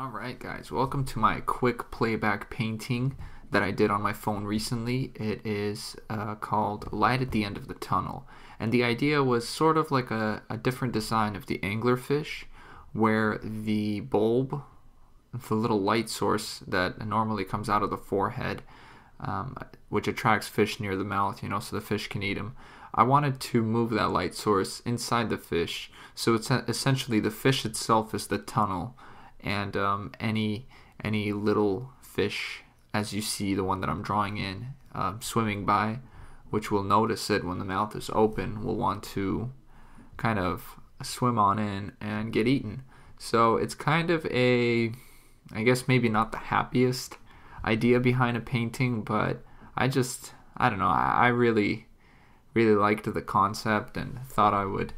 Alright guys, welcome to my quick playback painting that I did on my phone recently. It is called Light at the End of the Tunnel, and the idea was sort of like a different design of the anglerfish, where the bulb, the little light source that normally comes out of the forehead, which attracts fish near the mouth, so the fish can eat them. I wanted to move that light source inside the fish, so it's essentially the fish itself is the tunnel, and any little fish, as you see the one that I'm drawing in, swimming by, which will notice it when the mouth is open, will want to kind of swim on in and get eaten. So it's kind of I guess maybe not the happiest idea behind a painting, but I don't know, I really liked the concept and thought I would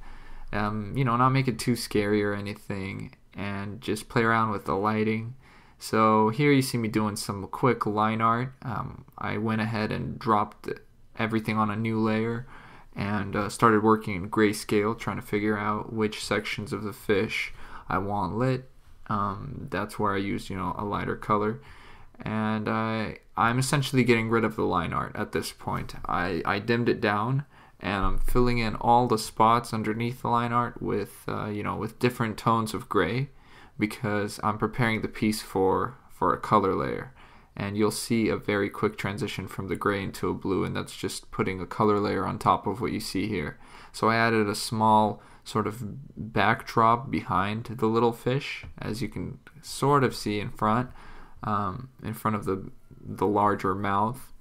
not make it too scary or anything, and just play around with the lighting. So here you see me doing some quick line art. I went ahead and dropped everything on a new layer and started working in grayscale, trying to figure out which sections of the fish I want lit. That's where I used a lighter color, and I'm essentially getting rid of the line art at this point. I dimmed it down, and I'm filling in all the spots underneath the line art with with different tones of gray, because I'm preparing the piece for a color layer. And you'll see a very quick transition from the gray into a blue, and that's just putting a color layer on top of what you see here. So I added a small sort of backdrop behind the little fish, as you can sort of see in front of the larger mouth.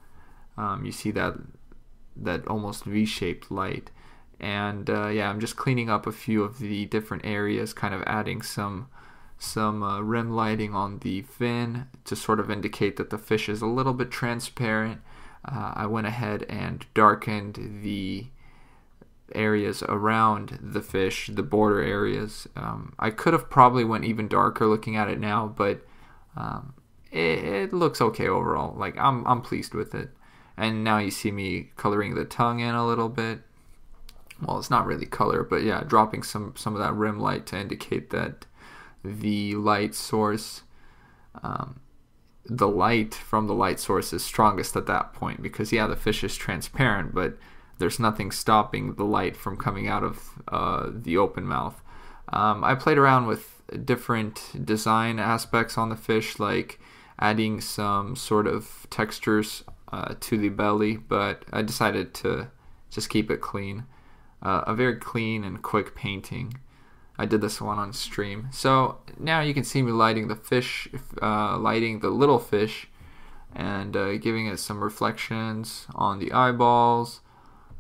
You see that almost V-shaped light, and I'm just cleaning up a few of the different areas, kind of adding some rim lighting on the fin to sort of indicate that the fish is a little bit transparent. I went ahead and darkened the areas around the fish, the border areas. I could have probably went even darker looking at it now, but it looks okay overall. Like I'm pleased with it. And now you see me coloring the tongue in a little bit. Well, it's not really color, but yeah, dropping some of that rim light to indicate that the light source, the light from the light source is strongest at that point, because the fish is transparent, but there's nothing stopping the light from coming out of the open mouth. I played around with different design aspects on the fish, like adding some sort of textures to the belly, but I decided to just keep it clean. A very clean and quick painting. I did this one on stream. So now you can see me lighting the fish, lighting the little fish, and giving it some reflections on the eyeballs,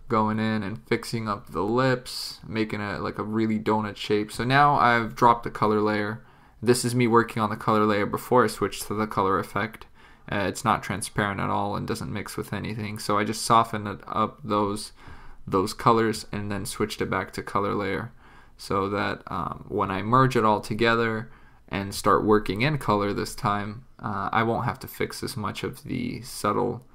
going in and fixing up the lips, making it like a really donut shape. So now I've dropped the color layer. This is me working on the color layer before I switched to the color effect. It's not transparent at all and doesn't mix with anything, so I just softened up those colors and then switched it back to color layer, so that when I merge it all together and start working in color this time, I won't have to fix as much of the subtle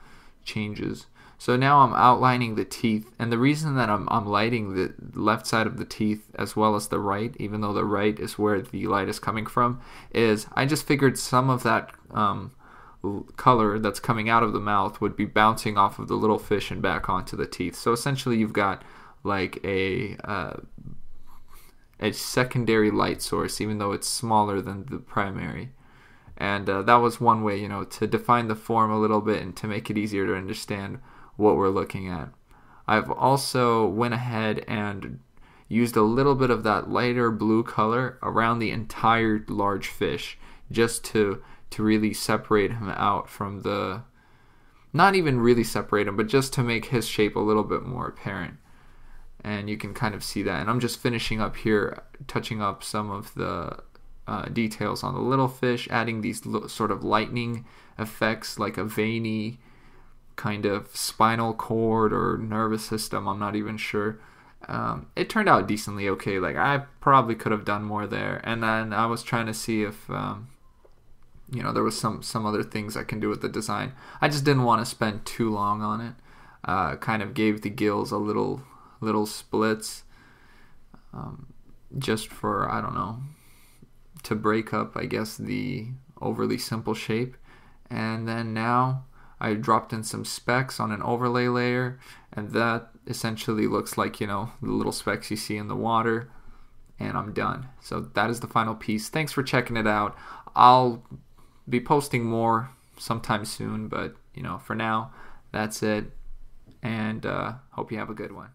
changes. So now I'm outlining the teeth, and the reason that I'm lighting the left side of the teeth as well as the right, even though the right is where the light is coming from, is I just figured some of that color that's coming out of the mouth would be bouncing off of the little fish and back onto the teeth. So essentially you've got like a secondary light source, even though it's smaller than the primary. And that was one way, to define the form a little bit and to make it easier to understand what we're looking at. I've also went ahead and used a little bit of that lighter blue color around the entire large fish, just to really separate him out from the, not even really separate him, but just to make his shape a little bit more apparent. And you can kind of see that. And I'm just finishing up here, touching up some of the details on the little fish, adding these sort of lightning effects, like a veiny kind of spinal cord or nervous system, I'm not even sure. It turned out decently okay. Like I probably could have done more there. And then I was trying to see if there was some other things I can do with the design. I just didn't want to spend too long on it. Kind of gave the gills a little splits, just for, I don't know, to break up, I guess, the overly simple shape. And then now I dropped in some specks on an overlay layer, and that essentially looks like, the little specks you see in the water, and I'm done. So that is the final piece. Thanks for checking it out. I'll be posting more sometime soon, but for now, that's it, and hope you have a good one.